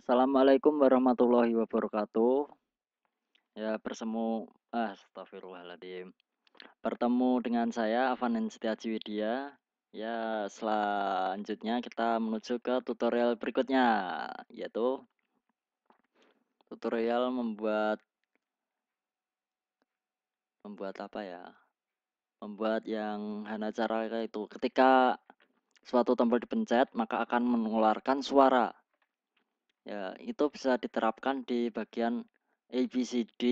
Assalamualaikum warahmatullahi wabarakatuh. Ya, astagfirullahaladzim. Bertemu dengan saya Avanen Setiaji Widya. Ya, selanjutnya kita menuju ke tutorial berikutnya, yaitu tutorial membuat membuat apa ya? Membuat yang hana cara itu ketika suatu tombol dipencet maka akan mengeluarkan suara. Ya, itu bisa diterapkan di bagian ABCD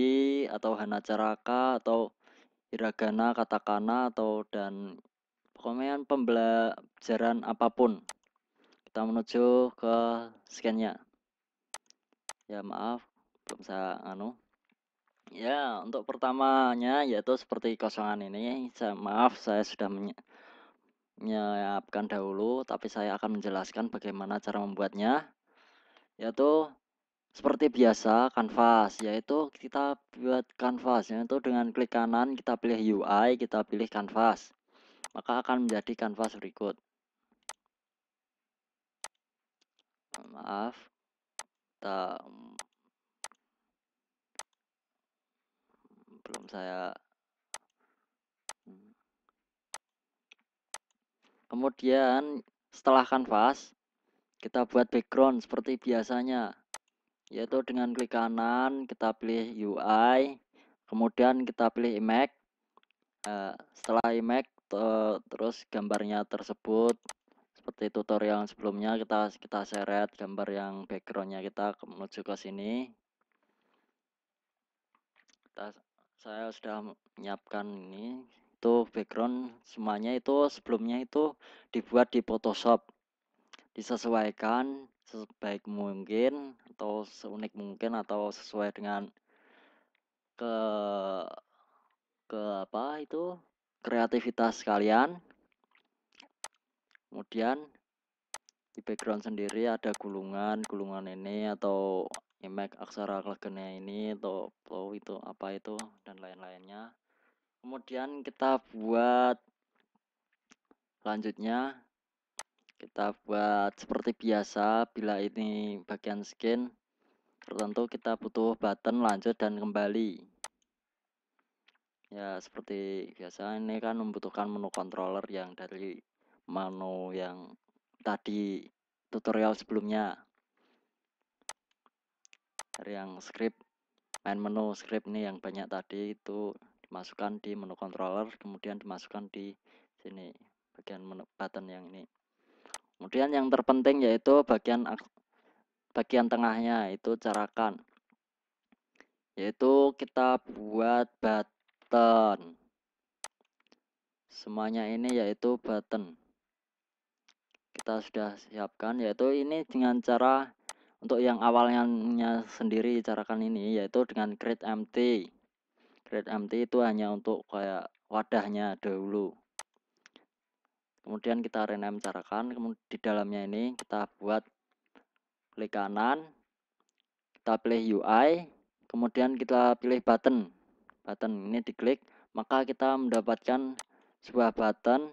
atau hana caraka atau hiragana, katakana atau dan pokoknya pembelajaran apapun. Kita menuju ke scan-nya. Ya maaf, belum saya Ya, untuk pertamanya yaitu seperti kosongan ini. Maaf, saya sudah menyiapkan dahulu, tapi saya akan menjelaskan bagaimana cara membuatnya. Yaitu seperti biasa kanvas, yaitu kita buat kanvas, yaitu dengan klik kanan kita pilih UI, kita pilih kanvas, maka akan menjadi kanvas berikut. Maaf, kita belum saya. Kemudian setelah kanvas kita buat background seperti biasanya, yaitu dengan klik kanan kita pilih UI, kemudian kita pilih image. Setelah image terus gambarnya tersebut seperti tutorial sebelumnya kita seret gambar yang backgroundnya kita menuju ke sini. Saya sudah menyiapkan ini, itu background semuanya itu sebelumnya itu dibuat di Photoshop, disesuaikan sebaik mungkin atau seunik mungkin atau sesuai dengan ke apa itu kreativitas kalian. Kemudian di background sendiri ada gulungan ini atau image aksara legenda ini atau itu apa itu dan lain-lainnya. Kemudian kita buat lanjutnya, kita buat seperti biasa. Bila ini bagian skin tertentu kita butuh button lanjut dan kembali. Ya seperti biasa, ini kan membutuhkan menu controller yang dari menu yang tadi tutorial sebelumnya, dari yang script, main menu script ini yang banyak tadi itu dimasukkan di menu controller, kemudian dimasukkan di sini bagian menu button yang ini. Kemudian yang terpenting yaitu bagian tengahnya, itu carakan, yaitu kita buat button. Semuanya ini yaitu button kita sudah siapkan, yaitu ini dengan cara untuk yang awalnya sendiri carakan ini yaitu dengan create empty. Create empty itu hanya untuk kayak wadahnya dahulu. Kemudian kita rename carakan, kemudian di dalamnya ini kita buat klik kanan, kita pilih UI, kemudian kita pilih button. Button ini diklik, maka kita mendapatkan sebuah button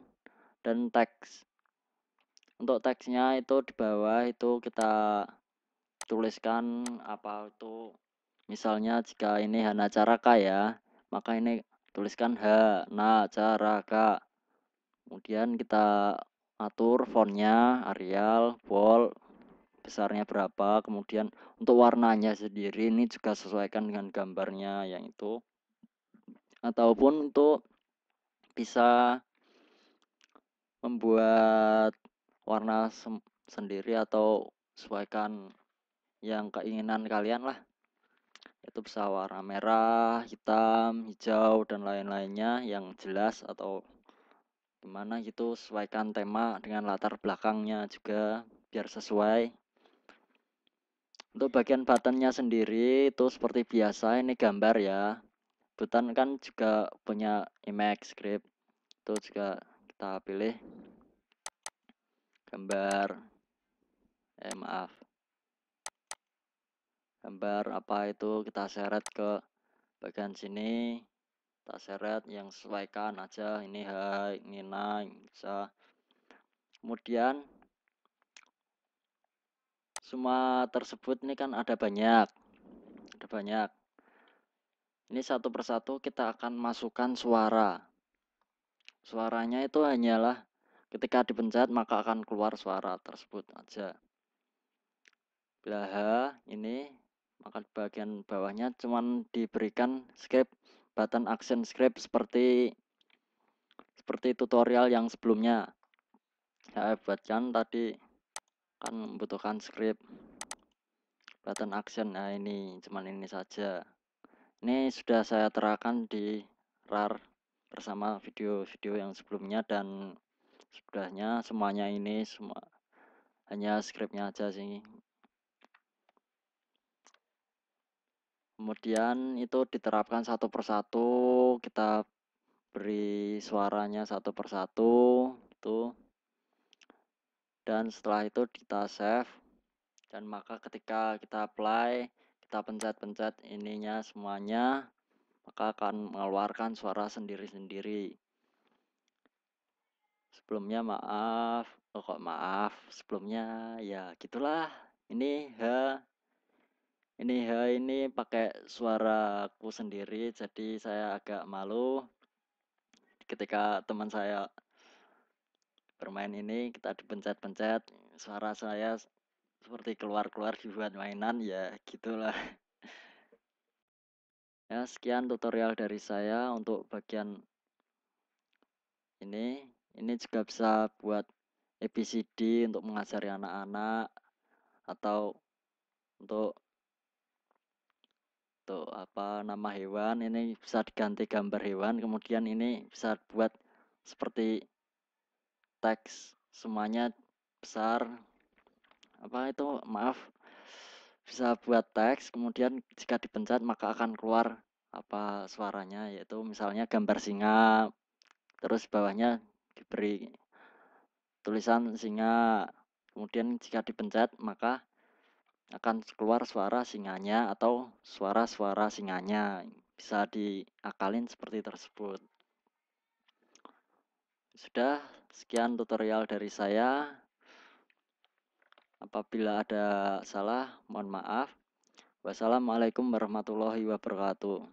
dan teks. Untuk teksnya itu di bawah itu kita tuliskan apa itu, misalnya jika ini hana caraka ya, maka ini tuliskan hana caraka. Kemudian kita atur fontnya, Arial, bold, besarnya berapa. Kemudian untuk warnanya sendiri ini juga sesuaikan dengan gambarnya yang itu, ataupun untuk bisa membuat warna sendiri atau sesuaikan yang keinginan kalian lah. Itu bisa warna merah, hitam, hijau dan lain-lainnya yang jelas atau gimana gitu, sesuaikan tema dengan latar belakangnya juga biar sesuai. Untuk bagian buttonnya sendiri itu seperti biasa, ini gambar ya. Button kan juga punya image script, itu juga kita pilih gambar gambar apa itu, kita seret ke bagian sini, kita seret yang sesuaikan aja, ini high, ini naik bisa. Kemudian semua tersebut ini kan ada banyak. Ini satu persatu kita akan masukkan suara. Suaranya itu hanyalah ketika dipencet maka akan keluar suara tersebut aja. Bila H ini maka bagian bawahnya cuman diberikan script button action script seperti tutorial yang sebelumnya saya buatkan tadi, kan membutuhkan script button action. Nah ini cuman ini saja. Ini sudah saya terapkan di RAR bersama video-video yang sebelumnya dan sebelahnya. Semuanya ini semua hanya scriptnya aja sih. Kemudian itu diterapkan satu persatu, kita beri suaranya satu persatu itu, dan setelah itu kita save. Dan maka ketika kita apply, kita pencet-pencet ininya semuanya, maka akan mengeluarkan suara sendiri-sendiri. Sebelumnya maaf, sebelumnya ya gitulah. Ini ini pakai suaraku sendiri, jadi saya agak malu ketika teman saya bermain ini, kita dipencet-pencet, suara saya seperti keluar-keluar dibuat mainan, ya gitulah. Ya, sekian tutorial dari saya untuk bagian ini juga bisa buat ABCD untuk mengajari anak-anak, atau untuk apa nama hewan, ini bisa diganti gambar hewan, kemudian ini bisa buat seperti teks, semuanya besar, bisa buat teks, kemudian jika dipencet maka akan keluar apa suaranya, yaitu misalnya gambar singa, terus bawahnya diberi tulisan singa, kemudian jika dipencet maka akan keluar suara singanya atau suara-suara singanya. Bisa diakalin seperti tersebut. Sudah, sekian tutorial dari saya. Apabila ada salah, mohon maaf. Wassalamualaikum warahmatullahi wabarakatuh.